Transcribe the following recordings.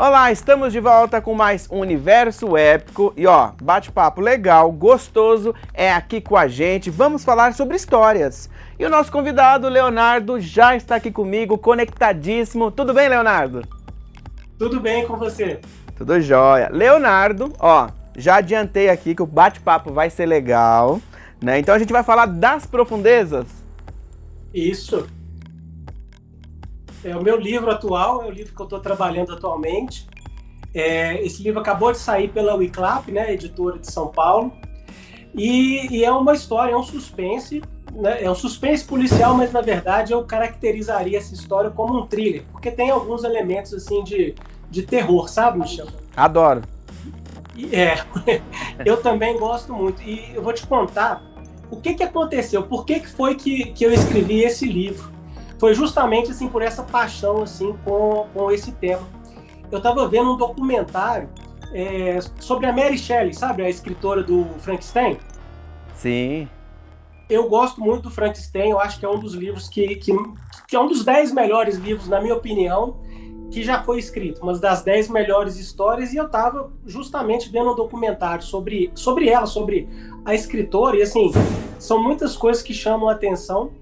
Olá, estamos de volta com mais um Universo Épico e bate-papo legal, gostoso, é aqui com a gente. Vamos falar sobre histórias. E o nosso convidado, Leonardo, já está aqui comigo, conectadíssimo. Tudo bem, Leonardo? Tudo bem com você? Tudo jóia. Leonardo, já adiantei aqui que o bate-papo vai ser legal, né? Então a gente vai falar das profundezas. Isso. É o meu livro atual, é o livro que eu estou trabalhando atualmente. Esse livro acabou de sair pela Wiclap, né, editora de São Paulo. E é uma história, é um suspense, né, é um suspense policial, mas na verdade eu caracterizaria essa história como um thriller, porque tem alguns elementos assim de terror, sabe, Michel? Adoro. Eu também gosto muito. E eu vou te contar o que aconteceu, por que foi que eu escrevi esse livro. Foi justamente assim por essa paixão assim com esse tema. Eu estava vendo um documentário sobre a Mary Shelley, sabe, a escritora do Frankenstein? Sim. Eu gosto muito do Frankenstein, eu acho que é um dos livros que é um dos 10 melhores livros, na minha opinião, que já foi escrito, uma das 10 melhores histórias, e eu estava justamente vendo um documentário sobre ela, sobre a escritora, e assim, são muitas coisas que chamam a atenção.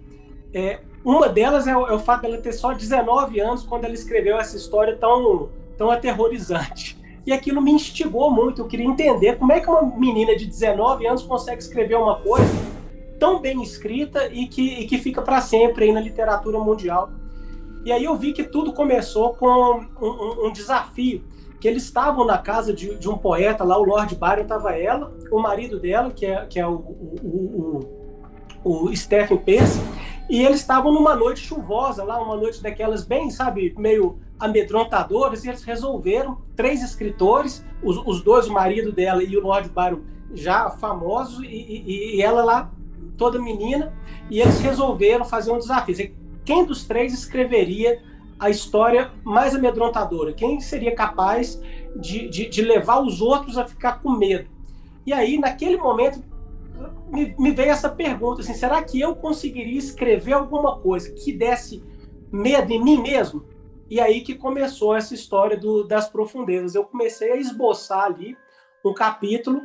Uma delas é o fato dela ter só 19 anos quando ela escreveu essa história tão aterrorizante. E aquilo me instigou muito, eu queria entender como é que uma menina de 19 anos consegue escrever uma coisa tão bem escrita e que fica para sempre aí na literatura mundial. E aí eu vi que tudo começou com um desafio, que eles estavam na casa de um poeta lá, o Lord Byron, estava ela, o marido dela, que é o Stephen Pearce, e eles estavam numa noite chuvosa lá, uma noite daquelas bem, sabe, meio amedrontadoras, e eles resolveram, 3 escritores, os dois, o marido dela e o Lord Byron, já famosos, e ela lá, toda menina, e eles resolveram fazer um desafio. Quem dos 3 escreveria a história mais amedrontadora? Quem seria capaz de levar os outros a ficar com medo? E aí, naquele momento, me veio essa pergunta, assim, será que eu conseguiria escrever alguma coisa que desse medo em mim mesmo? E aí que começou essa história das profundezas. Eu comecei a esboçar ali um capítulo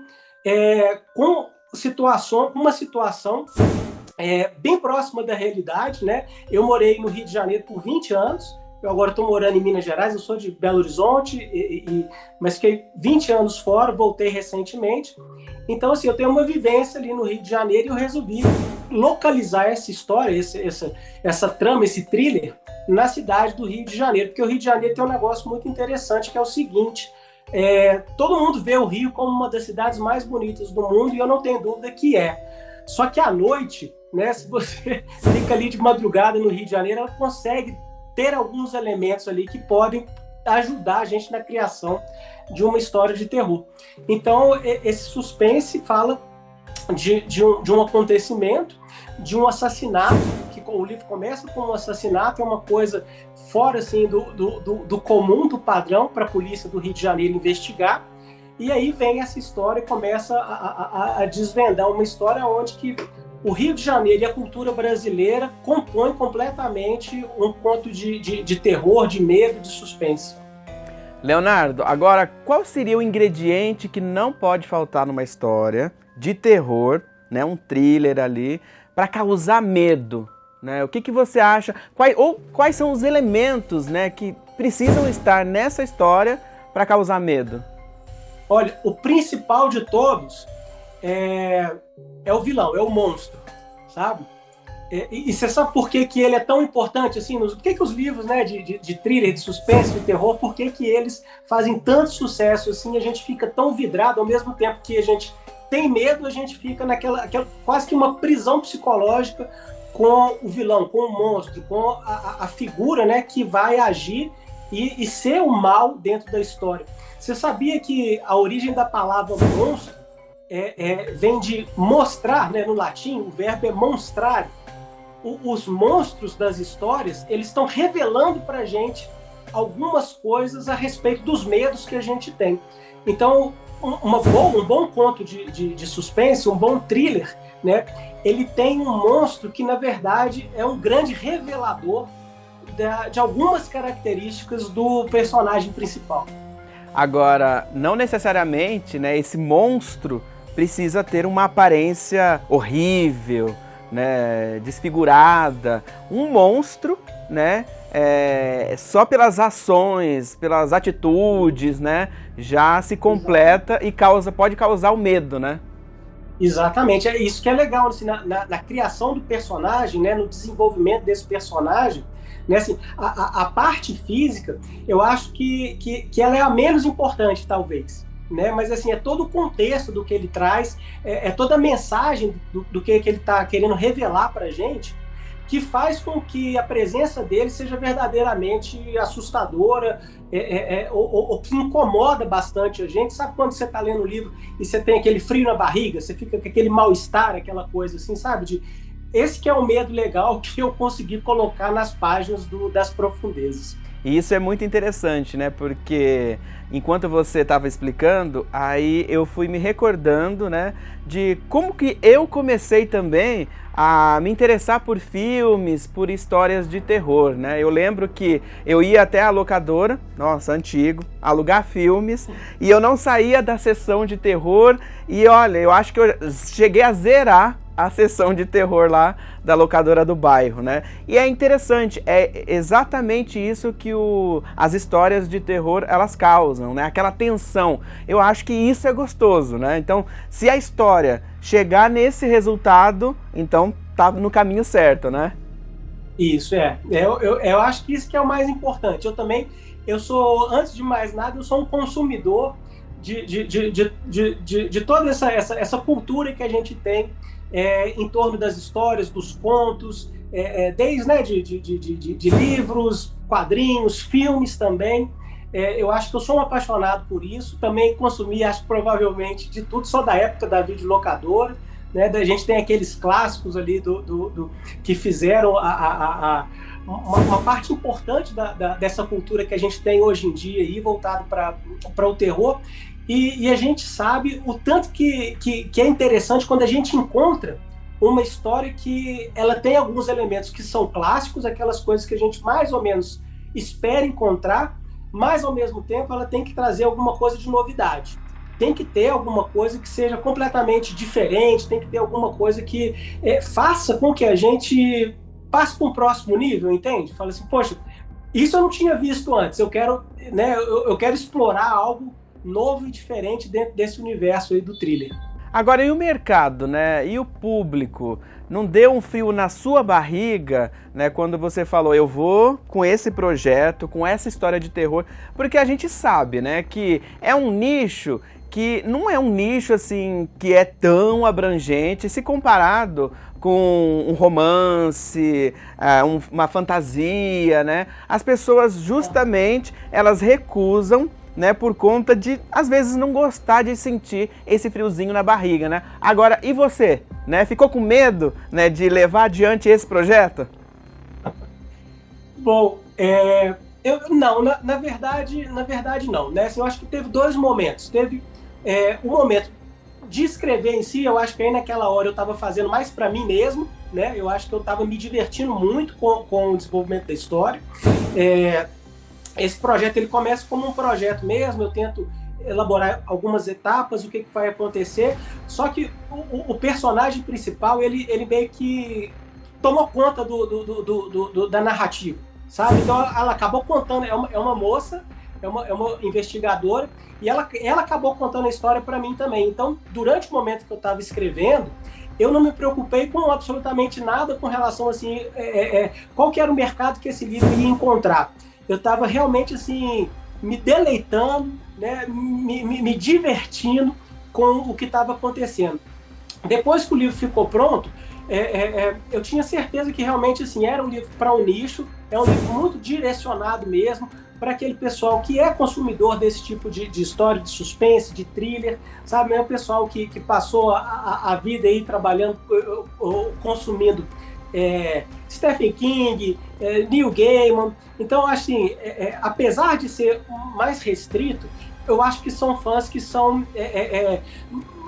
com uma situação bem próxima da realidade, né? Eu morei no Rio de Janeiro por 20 anos, eu agora estou morando em Minas Gerais, eu sou de Belo Horizonte, mas fiquei 20 anos fora, voltei recentemente. Então, assim, eu tenho uma vivência ali no Rio de Janeiro e eu resolvi localizar essa história, essa trama, esse thriller, na cidade do Rio de Janeiro, porque o Rio de Janeiro tem um negócio muito interessante, que é o seguinte: todo mundo vê o Rio como uma das cidades mais bonitas do mundo, e eu não tenho dúvida que é. Só que à noite, né, se você fica ali de madrugada no Rio de Janeiro, ela consegue ter alguns elementos ali que podem ajudar a gente na criação de uma história de terror. Então, esse suspense fala de um acontecimento, de um assassinato, que o livro começa com um assassinato, é uma coisa fora assim, do comum, do padrão, para a polícia do Rio de Janeiro investigar. E aí vem essa história e começa a desvendar uma história onde que o Rio de Janeiro e a cultura brasileira compõem completamente um conto de terror, de medo, de suspense. Leonardo, agora, qual seria o ingrediente que não pode faltar numa história de terror, né, um thriller ali, para causar medo? Né? O que você acha? Quais são os elementos, né, que precisam estar nessa história para causar medo? Olha, o principal de todos é o vilão, é o monstro, sabe? E você sabe por que ele é tão importante assim? Por que os livros, né, de thriller, de suspense, de terror, por que eles fazem tanto sucesso assim? A gente fica tão vidrado, ao mesmo tempo que a gente tem medo, a gente fica naquela quase que uma prisão psicológica com o vilão, com o monstro, com a figura, né, que vai agir e ser o mal dentro da história. Você sabia que a origem da palavra monstro vem de mostrar, né, no latim? O verbo é monstrare. Os monstros das histórias, eles estão revelando para a gente algumas coisas a respeito dos medos que a gente tem. Então, um bom conto de suspense, um bom thriller, né, ele tem um monstro que, na verdade, é um grande revelador de algumas características do personagem principal. Agora, não necessariamente, né, esse monstro precisa ter uma aparência horrível, né, desfigurada. Um monstro, né, só pelas ações, pelas atitudes, né, já se completa e pode causar o medo, né? Exatamente, é isso que é legal assim, na criação do personagem, né, no desenvolvimento desse personagem, né, assim, a parte física, eu acho que ela é a menos importante, talvez, né, mas assim, é todo o contexto do que ele traz, é toda a mensagem do que ele está querendo revelar para a gente, que faz com que a presença dele seja verdadeiramente assustadora, ou que incomoda bastante a gente. Sabe quando você está lendo o livro e você tem aquele frio na barriga, você fica com aquele mal-estar, aquela coisa assim, sabe? Esse que é o medo legal que eu consegui colocar nas páginas das profundezas. E isso é muito interessante, né? Porque enquanto você estava explicando, aí eu fui me recordando, né, de como que eu comecei também a me interessar por filmes, por histórias de terror, né? Eu lembro que eu ia até a locadora, nossa, antigo, alugar filmes, e eu não saía da sessão de terror, e olha, eu acho que eu cheguei a zerar a sessão de terror lá da locadora do bairro, né? E é interessante, é exatamente isso que as histórias de terror, elas causam, né? Aquela tensão. Eu acho que isso é gostoso, né? Então, se a história chegar nesse resultado, então tá no caminho certo, né? Isso, eu acho que isso que é o mais importante. Eu sou, antes de mais nada, eu sou um consumidor de toda essa cultura que a gente tem em torno das histórias, dos contos, desde, né, de livros, quadrinhos, filmes também. Eu acho que eu sou um apaixonado por isso. Também consumi, acho que provavelmente, de tudo, só da época da videolocadora. Né? A gente tem aqueles clássicos ali que fizeram uma parte importante dessa cultura que a gente tem hoje em dia, aí, voltado para o terror. E a gente sabe o tanto que é interessante quando a gente encontra uma história que ela tem alguns elementos que são clássicos, aquelas coisas que a gente mais ou menos espera encontrar, mas ao mesmo tempo ela tem que trazer alguma coisa de novidade. Tem que ter alguma coisa que seja completamente diferente, tem que ter alguma coisa que faça com que a gente passe para um próximo nível, entende? Fala assim, poxa, isso eu não tinha visto antes, eu quero explorar algo novo e diferente dentro desse universo aí do thriller. Agora, e o mercado, né? E o público? Não deu um frio na sua barriga, né? Quando você falou, eu vou com esse projeto, com essa história de terror, porque a gente sabe, né, que é um nicho que não é um nicho assim que é tão abrangente se comparado com um romance, uma fantasia, né? As pessoas justamente elas recusam, né, por conta de, às vezes, não gostar de sentir esse friozinho na barriga, né? Agora, e você? Né? Ficou com medo, né, de levar adiante esse projeto? Bom, não, na verdade não, né? Assim, eu acho que teve dois momentos. Teve o momento de escrever em si, eu acho que aí naquela hora eu estava fazendo mais para mim mesmo, né? Eu acho que eu estava me divertindo muito com o desenvolvimento da história. Esse projeto ele começa como um projeto mesmo, eu tento elaborar algumas etapas, o que vai acontecer, só que o personagem principal, ele meio que tomou conta da narrativa, sabe? Então ela acabou contando, é uma moça, é uma investigadora, e ela acabou contando a história para mim também. Então, durante o momento que eu estava escrevendo, eu não me preocupei com absolutamente nada com relação assim, qual que era o mercado que esse livro ia encontrar. Eu estava realmente assim, me deleitando, né, me divertindo com o que estava acontecendo. Depois que o livro ficou pronto, eu tinha certeza que realmente assim, era um livro para um nicho, é um livro muito direcionado mesmo para aquele pessoal que é consumidor desse tipo de história, de suspense, de thriller, sabe? É o pessoal que passou a vida aí trabalhando, consumindo Stephen King, Neil Gaiman. Então, assim, apesar de ser mais restrito, eu acho que são fãs que são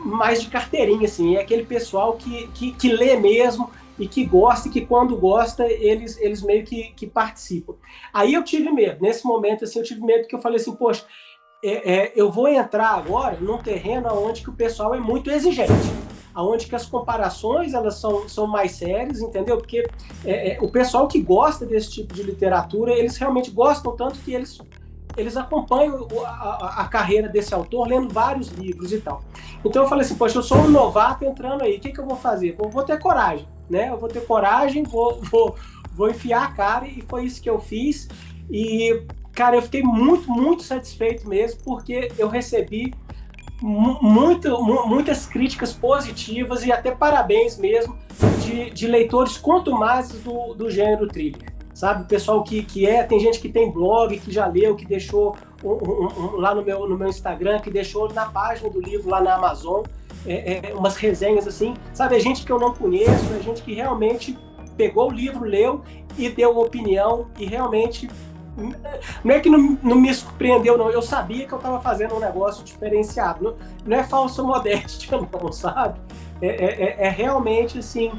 mais de carteirinha, assim, é aquele pessoal que lê mesmo e que gosta, e que quando gosta, eles meio que participam. Aí eu tive medo, nesse momento, assim, eu tive medo que eu falei assim, poxa, eu vou entrar agora num terreno onde que o pessoal é muito exigente, onde que as comparações elas são mais sérias, entendeu? Porque o pessoal que gosta desse tipo de literatura, eles realmente gostam tanto que eles acompanham a carreira desse autor lendo vários livros e tal. Então eu falei assim, poxa, eu sou um novato entrando aí, o que eu vou fazer? Eu vou ter coragem, né? Eu vou ter coragem, vou enfiar a cara, e foi isso que eu fiz. E, cara, eu fiquei muito, muito satisfeito mesmo, porque eu recebi muitas críticas positivas e até parabéns mesmo de leitores contumazes do gênero thriller. Sabe, o pessoal tem gente que tem blog, que já leu, que deixou lá no meu Instagram, que deixou na página do livro lá na Amazon, umas resenhas assim, sabe, é gente que eu não conheço, é gente que realmente pegou o livro, leu e deu opinião, e realmente não é que não me surpreendeu, não. Eu sabia que eu estava fazendo um negócio diferenciado. Não é falsa modéstia, não, sabe? Realmente, assim,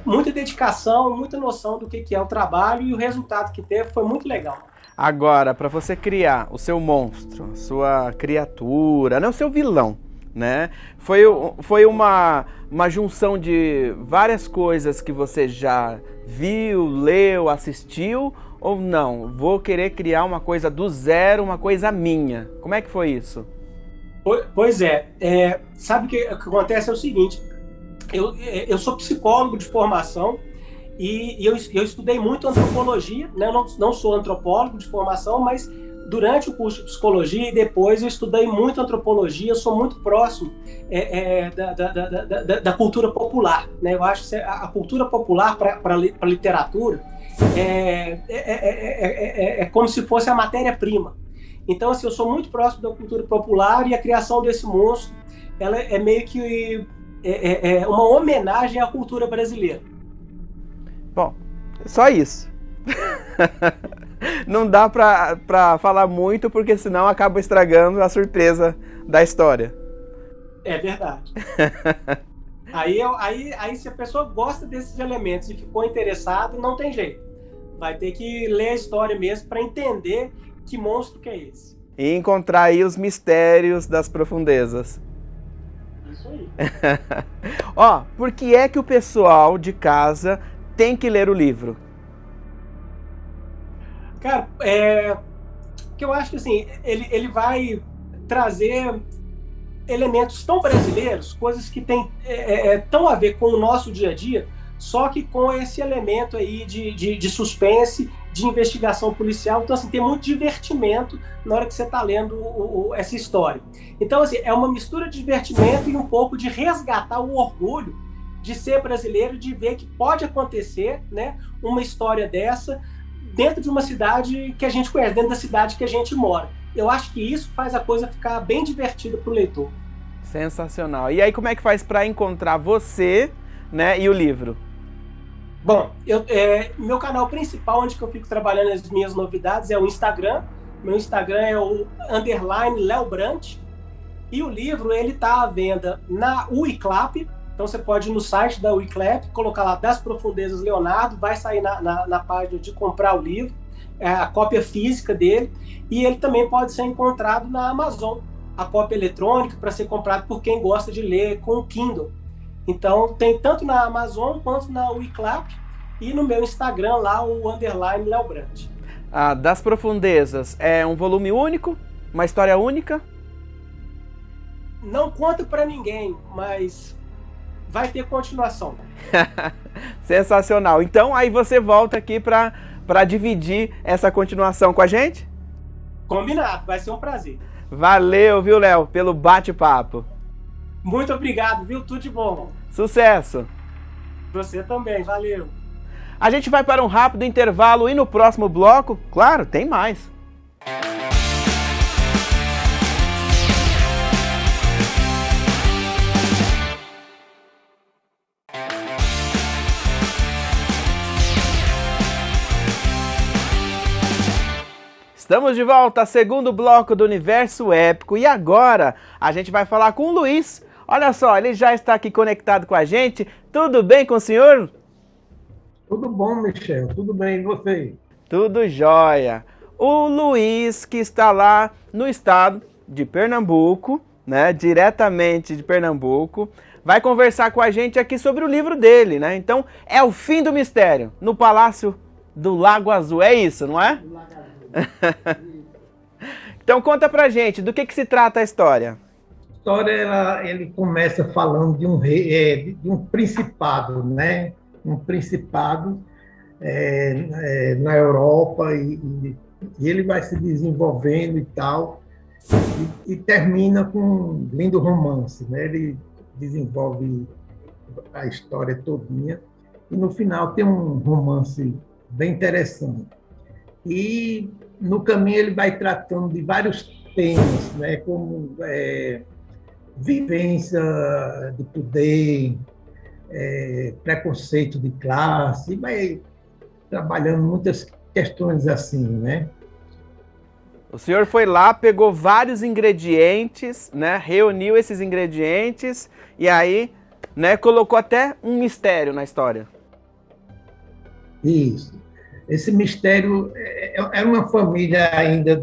muita dedicação, muita noção do que é o trabalho, e o resultado que teve foi muito legal. Agora, para você criar o seu monstro, sua criatura, não o seu vilão, né? Foi uma junção de várias coisas que você já viu, leu, assistiu, ou não? Vou querer criar uma coisa do zero, uma coisa minha. Como é que foi isso? Pois sabe o que acontece é o seguinte, eu sou psicólogo de formação, e eu estudei muito antropologia, né? Eu não sou antropólogo de formação, mas durante o curso de psicologia e depois eu estudei muito antropologia, eu sou muito próximo da cultura popular, né? Eu acho que a cultura popular para a literatura é como se fosse a matéria-prima. Então, assim, eu sou muito próximo da cultura popular, e a criação desse monstro, ela é meio que uma homenagem à cultura brasileira. Bom, só isso. Não dá pra falar muito, porque senão acaba estragando a surpresa da história. É verdade. Aí se a pessoa gosta desses elementos e ficou interessada, não tem jeito. Vai ter que ler a história mesmo para entender que monstro que é esse. E encontrar aí os mistérios das profundezas. Isso aí. Ó, por que é que o pessoal de casa tem que ler o livro? Cara, que eu acho que assim, ele vai trazer elementos tão brasileiros, coisas que têm tão a ver com o nosso dia a dia, só que com esse elemento aí de suspense, de investigação policial. Então, assim, tem muito divertimento na hora que você está lendo essa história. Então, assim, é uma mistura de divertimento e um pouco de resgatar o orgulho de ser brasileiro, de ver que pode acontecer, né, uma história dessa dentro de uma cidade que a gente conhece, dentro da cidade que a gente mora. Eu acho que isso faz a coisa ficar bem divertida para o leitor. Sensacional. E aí, como é que faz para encontrar você, né, e o livro? Bom, meu canal principal, onde que eu fico trabalhando as minhas novidades, é o Instagram. Meu Instagram é o _LeoBrant. E o livro, ele está à venda na Wiclap. Então você pode ir no site da Wiclap, colocar lá Das Profundezas Leonardo, vai sair na página de comprar o livro, a cópia física dele. E ele também pode ser encontrado na Amazon, a cópia eletrônica, para ser comprado por quem gosta de ler com o Kindle. Então tem tanto na Amazon quanto na Wiclap, e no meu Instagram lá, o _LeoBrant. Das Profundezas é um volume único? Uma história única? Não conta para ninguém, mas vai ter continuação. Sensacional. Então aí você volta aqui para dividir essa continuação com a gente? Combinado, vai ser um prazer. Valeu, viu, Léo, pelo bate-papo. Muito obrigado, viu? Tudo de bom. Sucesso. Você também, valeu. A gente vai para um rápido intervalo e no próximo bloco, claro, tem mais. Estamos de volta, segundo bloco do Universo Épico, e agora a gente vai falar com o Luiz. Olha só, ele já está aqui conectado com a gente. Tudo bem com o senhor? Tudo bom, Michel. Tudo bem, e você? Tudo jóia. o Luiz, que está lá no estado de Pernambuco, né, diretamente de Pernambuco, vai conversar com a gente aqui sobre o livro dele, né? Então, é o fim do mistério, no Palácio do Lago Azul, é isso, não é? Do Lago Azul. Então, conta pra gente, do que se trata a história? A história, ele começa falando de um rei, de um principado, né? Um principado na Europa e ele vai se desenvolvendo e tal, e termina com um lindo romance, né? Ele desenvolve a história todinha e no final tem um romance bem interessante. E no caminho ele vai tratando de vários temas, né? Como vivência de poder, preconceito de classe, vai trabalhando muitas questões assim, né? O senhor foi lá, pegou vários ingredientes, né? Reuniu esses ingredientes e aí, né, colocou até um mistério na história. Isso. Esse mistério é uma família ainda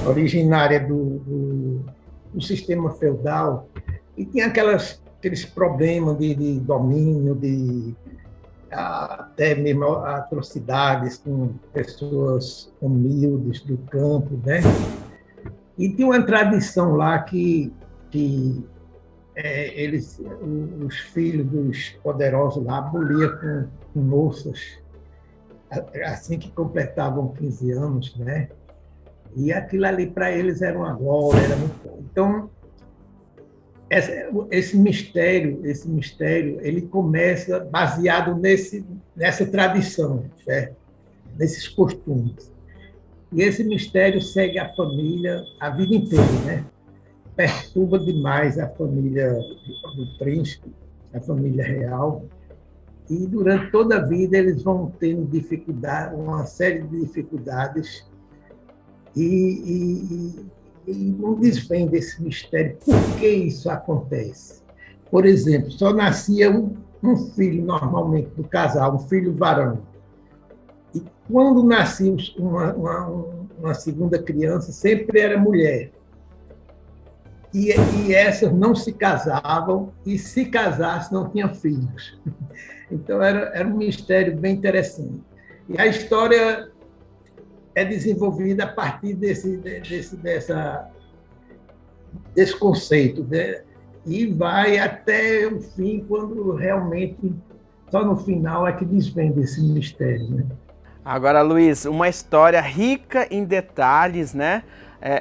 originária do sistema feudal e tinha aqueles problemas de domínio, até mesmo atrocidades com pessoas humildes do campo, né? E tinha uma tradição lá que os filhos dos poderosos lá aboliam com moças assim que completavam 15 anos, né? E aquilo ali para eles era uma glória, era muito bom. Então, esse mistério, ele começa baseado nessa tradição, certo? Nesses costumes. E esse mistério segue a família a vida inteira, né? Perturba demais a família do príncipe, a família real. E durante toda a vida eles vão tendo dificuldade, uma série de dificuldades e não desvenda esse mistério. Por que isso acontece? Por exemplo, só nascia um filho normalmente do casal, um filho varão. E quando nascia uma segunda criança, sempre era mulher. E essas não se casavam, e se casassem não tinham filhos. Então era um mistério bem interessante. E a história é desenvolvida a partir desse conceito, né? E vai até o fim, quando realmente, só no final é que desvenda esse mistério, né? Agora, Luiz, uma história rica em detalhes, né?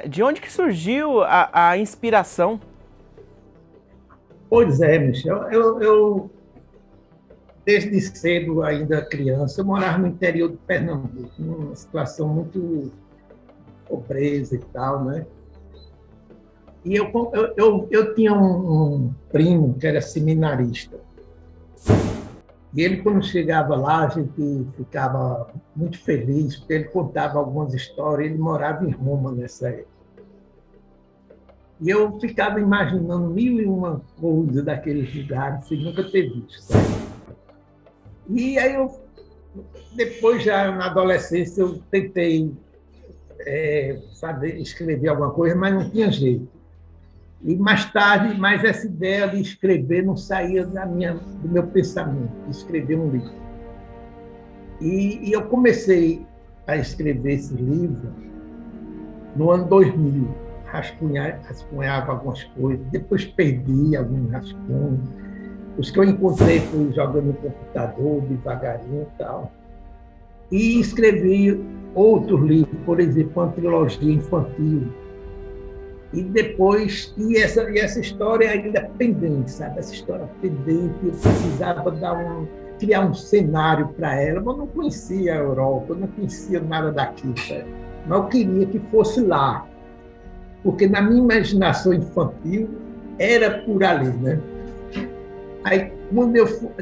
De onde que surgiu a inspiração? Pois é, Michel. Eu, desde cedo, ainda criança, eu morava no interior de Pernambuco, numa situação muito pobreza e tal, né? E eu tinha um primo que era seminarista. E ele, quando chegava lá, a gente ficava muito feliz, porque ele contava algumas histórias. Ele morava em Roma nessa época. E eu ficava imaginando mil e uma coisas daqueles lugares sem nunca ter visto, certo? E aí depois, já na adolescência, eu tentei escrever alguma coisa, mas não tinha jeito. E mais tarde, mais essa ideia de escrever não saía do meu pensamento, de escrever um livro. E eu comecei a escrever esse livro no ano 2000. Rascunhava algumas coisas, depois perdi alguns rascunhos. Os que eu encontrei fui jogando no computador, devagarinho e tal. E escrevi outros livros, por exemplo, uma trilogia infantil. E depois, essa história ainda pendente, sabe? Essa história pendente, eu precisava criar um cenário para ela, mas eu não conhecia a Europa, eu não conhecia nada daquilo, sabe? Mas eu queria que fosse lá, porque na minha imaginação infantil era por ali, né? Aí,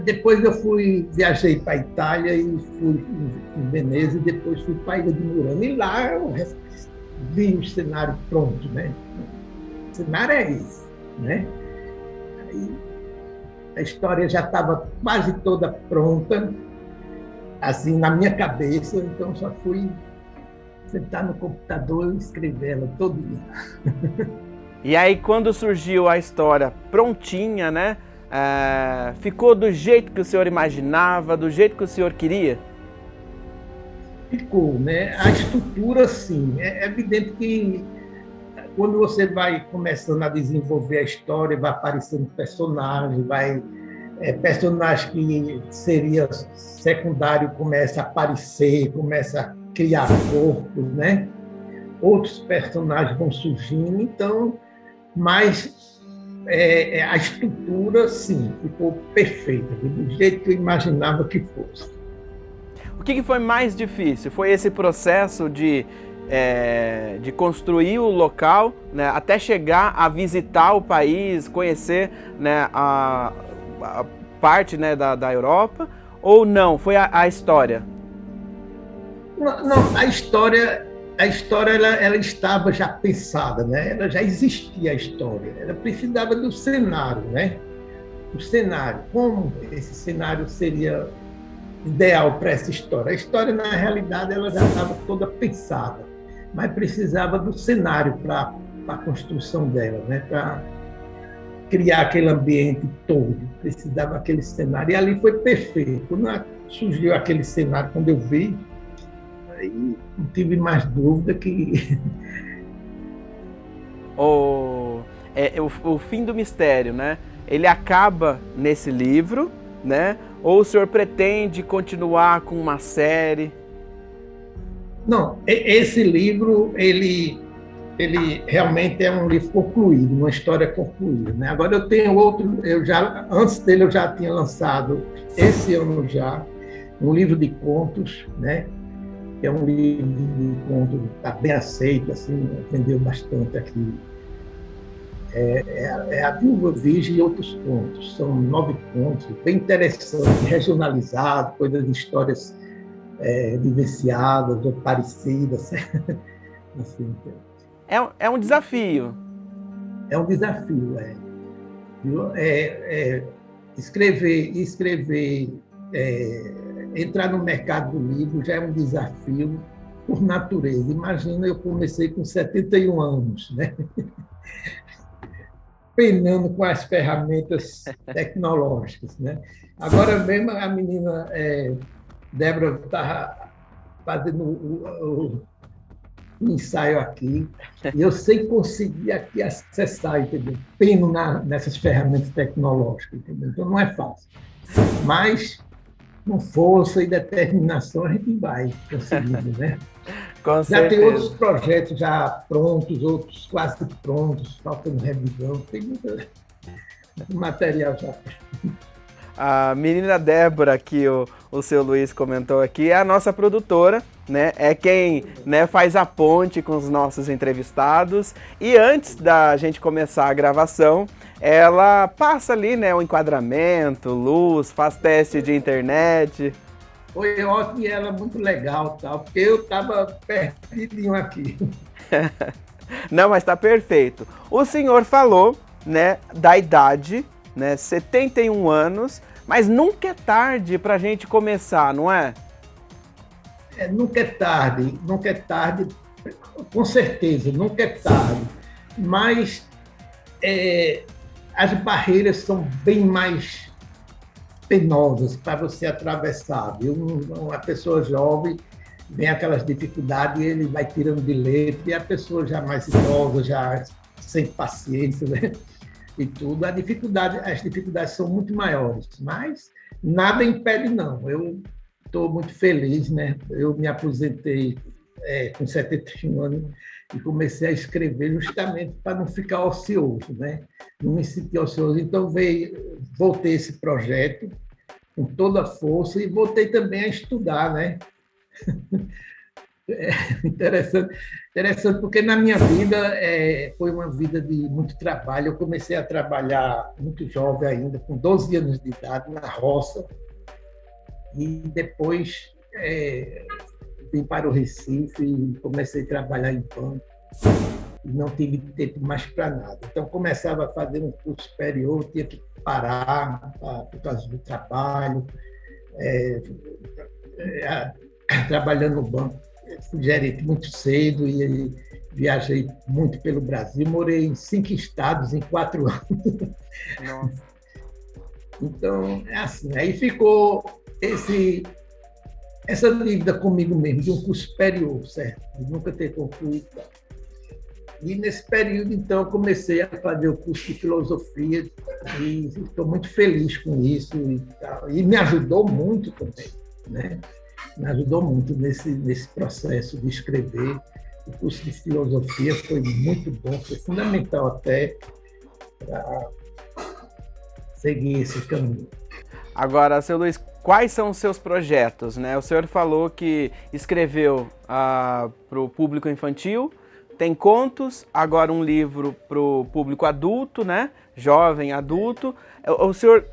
depois viajei para a Itália e fui em Veneza, e depois fui para a Ilha de Murano, e lá eu vi o cenário pronto, né? O cenário é esse, né? Aí, a história já estava quase toda pronta, assim, na minha cabeça, então só fui sentar no computador e escrever ela todo dia. E aí, quando surgiu a história prontinha, né? Ficou do jeito que o senhor imaginava, do jeito que o senhor queria? Ficou, né? A estrutura, sim. É evidente que quando você vai começando a desenvolver a história, vai aparecendo personagem, personagem que seria secundário começa a aparecer, começa a criar corpos, né? Outros personagens vão surgindo, então, mas a estrutura, sim, ficou perfeita, do jeito que eu imaginava que fosse. O que foi mais difícil? Foi esse processo de construir o local, né, até chegar a visitar o país, conhecer, né, a parte, né, da Europa, ou não? Foi a história? Não, a história ela estava já pensada, né? Ela já existia a história. Ela precisava do cenário, né? O cenário, como esse cenário seria ideal para essa história. A história, na realidade, ela já estava toda pensada, mas precisava do cenário para a construção dela, né? Para criar aquele ambiente todo, precisava aquele cenário. E ali foi perfeito. Quando surgiu aquele cenário, quando eu vi, aí não tive mais dúvida que... O fim do mistério, né? Ele acaba nesse livro, né? Ou o senhor pretende continuar com uma série? Não, esse livro, ele realmente é um livro concluído, uma história concluída, né? Agora eu tenho outro, antes dele eu já tinha lançado, esse ano já, um livro de contos, né? Que é um livro de contos, está bem aceito, assim, vendeu bastante aqui. A Viúva Virgem e Outros Contos. São 9 contos, bem interessantes, regionalizados, coisas de histórias vivenciadas ou parecidas. Assim, é um desafio. É um desafio, escrever, entrar no mercado do livro já é um desafio por natureza. Imagina, eu comecei com 71 anos, né? Penando com as ferramentas tecnológicas, né? Agora mesmo a menina Débora está fazendo o ensaio aqui e eu sei conseguir aqui acessar, entendeu? Peno nessas ferramentas tecnológicas, entendeu? Então não é fácil, mas com força e determinação a gente vai conseguindo, né? Com já certeza. tem outros projetos já prontos, outros quase prontos, faltando revisão, tem muito material já. A menina Débora, que o seu Luiz comentou aqui, é a nossa produtora, né? É quem, né, faz a ponte com os nossos entrevistados. E antes da gente começar a gravação, ela passa ali, né, o enquadramento, luz, faz teste de internet. Foi ótimo e ela muito legal, tal, porque eu estava perdidinho aqui. Não, mas está perfeito. O senhor falou, né, da idade, né, 71 anos, mas nunca é tarde para a gente começar, não é? Nunca é tarde, com certeza, nunca é tarde. Mas as barreiras são bem mais penosas para você atravessar, viu? Uma pessoa jovem vem aquelas dificuldades e ele vai tirando de letra, e a pessoa já mais idosa, já sem paciência, né? E tudo, as dificuldades são muito maiores, mas nada impede, não. Eu estou muito feliz, né? Eu me aposentei com 71 anos e comecei a escrever justamente para não ficar ocioso, né? Não me sentir ocioso. Então, voltei esse projeto com toda a força e voltei também a estudar, né? Interessante porque na minha vida foi uma vida de muito trabalho. Eu comecei a trabalhar muito jovem ainda, com 12 anos de idade, na roça, e depois vim para o Recife e comecei a trabalhar em banco e não tive tempo mais para nada. Então, começava a fazer um curso superior, tinha que parar por causa do trabalho, trabalhando no banco. fui gerente muito cedo e viajei muito pelo Brasil. Morei em 5 estados em 4 anos. Nossa. Então, é assim. Aí ficou essa dívida comigo mesmo, de um curso superior, certo? De nunca ter concluído. E nesse período, então, eu comecei a fazer o curso de filosofia e estou muito feliz com isso e tal. E me ajudou muito também, né? Me ajudou muito nesse processo de escrever. O curso de filosofia foi muito bom, foi fundamental até para seguir esse caminho. Agora, seu Luiz, quais são os seus projetos, né? O senhor falou que escreveu para o público infantil, tem contos, agora um livro para o público adulto, né? Jovem, adulto. O senhor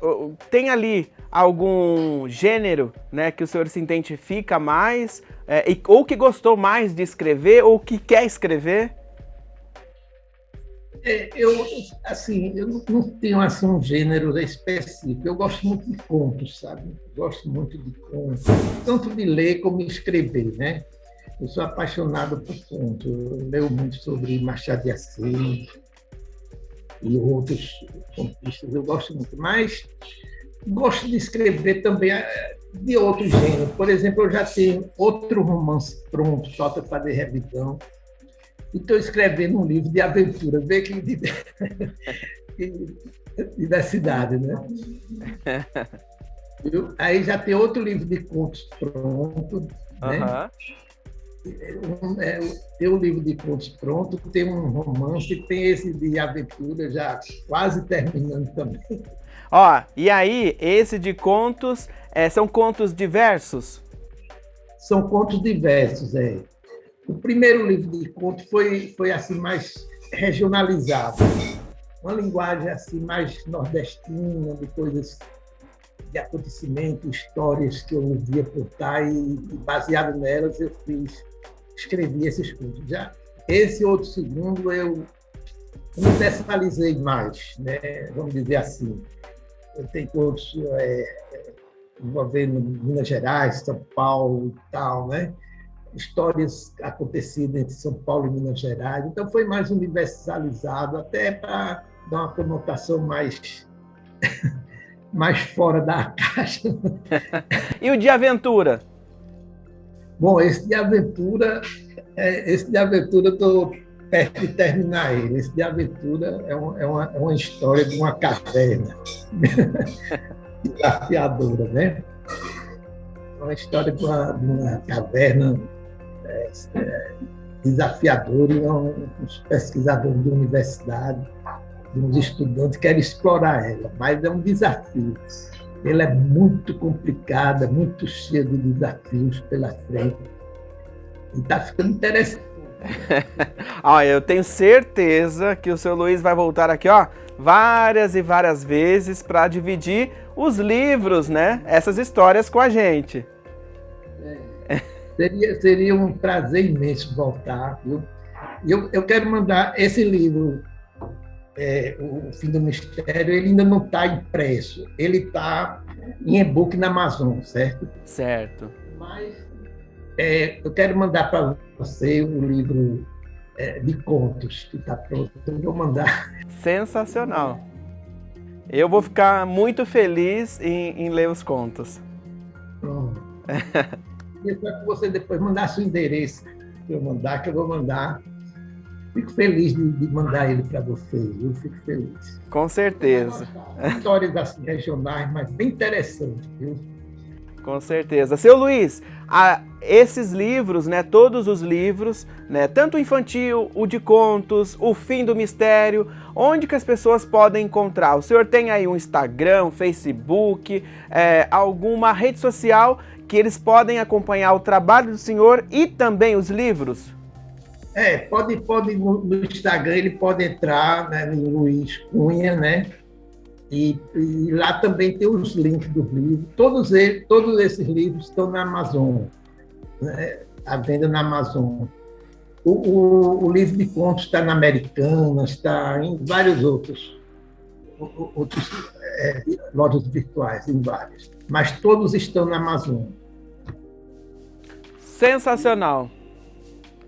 tem ali algum gênero, né, que o senhor se identifica mais, ou que gostou mais de escrever, ou que quer escrever? Eu não tenho assim, um gênero específico. Eu gosto muito de contos, sabe? Gosto muito de contos, tanto de ler como de escrever, né? Eu sou apaixonado por contos. Eu leio muito sobre Machado de Assis e outros contistas. Eu gosto muito, mas gosto de escrever também de outro gênero. Por exemplo, eu já tenho outro romance pronto, só para fazer revisão. E estou escrevendo um livro de aventura, vê que diversidade, né? Aí já tem outro livro de contos pronto, né? Tem um livro de contos pronto, tem um romance, tem esse de aventura já quase terminando também. Ó, e aí, esse de contos, são contos diversos? São contos diversos, O primeiro livro de contos foi assim, mais regionalizado. Uma linguagem assim, mais nordestina, de coisas, de acontecimentos, histórias que eu via por cá e baseado nelas eu escrevi esses contos. Já esse outro segundo eu universalizei mais, né? Vamos dizer assim. Eu tenho contos envolvendo Minas Gerais, São Paulo e tal, né? Histórias acontecidas entre São Paulo e Minas Gerais. Então, foi mais universalizado, até para dar uma conotação mais fora da caixa. E o de aventura? Bom, esse de aventura eu estou perto de terminar ele. Esse de aventura é uma história de uma caverna desafiadora, né? Uma história de uma caverna desafiadora, uns pesquisadores de universidade, de uns estudantes querem explorar ela, mas é um desafio. Ela é muito complicada, muito cheia de desafios pela frente. E está ficando interessante. Eu tenho certeza que o seu Luiz vai voltar aqui, várias e várias vezes para dividir os livros, né? Essas histórias com a gente. Seria um prazer imenso voltar, viu? Eu quero mandar esse livro, O Fim do Mistério, ele ainda não está impresso. Ele está em e-book na Amazon, certo? Certo. Mas eu quero mandar para você o livro de contos que está pronto. Eu vou mandar. Sensacional. Eu vou ficar muito feliz em ler os contos. Eu quero que você depois mandasse o endereço que eu vou mandar. Fico feliz de mandar ele para vocês, eu fico feliz. Com certeza. Histórias assim, regionais, mas bem interessantes, viu? Com certeza. Seu Luiz, esses livros, né, todos os livros, né, tanto o infantil, o de contos, o Fim do Mistério, onde que as pessoas podem encontrar? O senhor tem aí um Instagram, um Facebook, alguma rede social que eles podem acompanhar o trabalho do senhor e também os livros? Pode no Instagram, ele pode entrar, né, no Luiz Cunha, né? E lá também tem os links dos livros. Todos esses livros estão na Amazon, né? À venda na Amazon. O livro de contos está na Americanas, está em vários outros lojas virtuais, em vários. Mas todos estão na Amazon. Sensacional.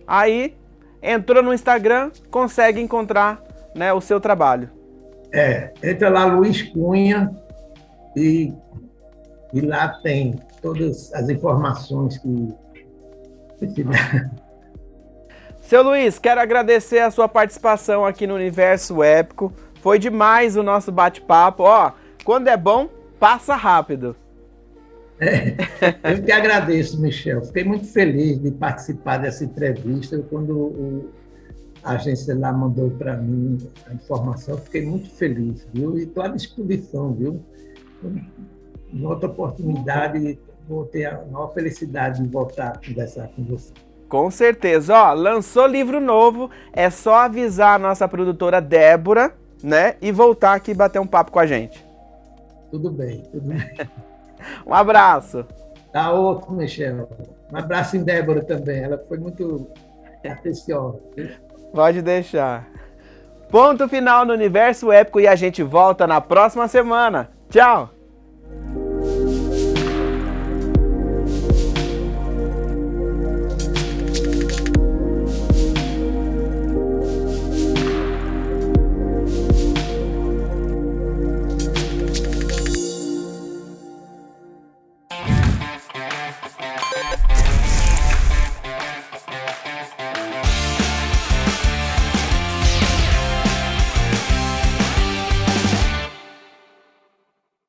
Aí, entrou no Instagram, consegue encontrar, né, o seu trabalho. Entra lá, Luiz Cunha, e lá tem todas as informações que precisa. Seu Luiz, quero agradecer a sua participação aqui no Universo Épico. Foi demais o nosso bate-papo. Ó, quando é bom, passa rápido. Eu que agradeço, Michel. Fiquei muito feliz de participar dessa entrevista. Quando a agência lá mandou para mim a informação, fiquei muito feliz, viu? E estou à disposição, viu? Em outra oportunidade, vou ter a maior felicidade de voltar a conversar com você. Com certeza. Ó, lançou livro novo, é só avisar a nossa produtora Débora, né? E voltar aqui e bater um papo com a gente. Tudo bem, tudo bem. Um abraço. Tá outro, Michel. Um abraço em Débora também. Ela foi muito atenciosa. Pode deixar. Ponto final no Universo Épico e a gente volta na próxima semana. Tchau!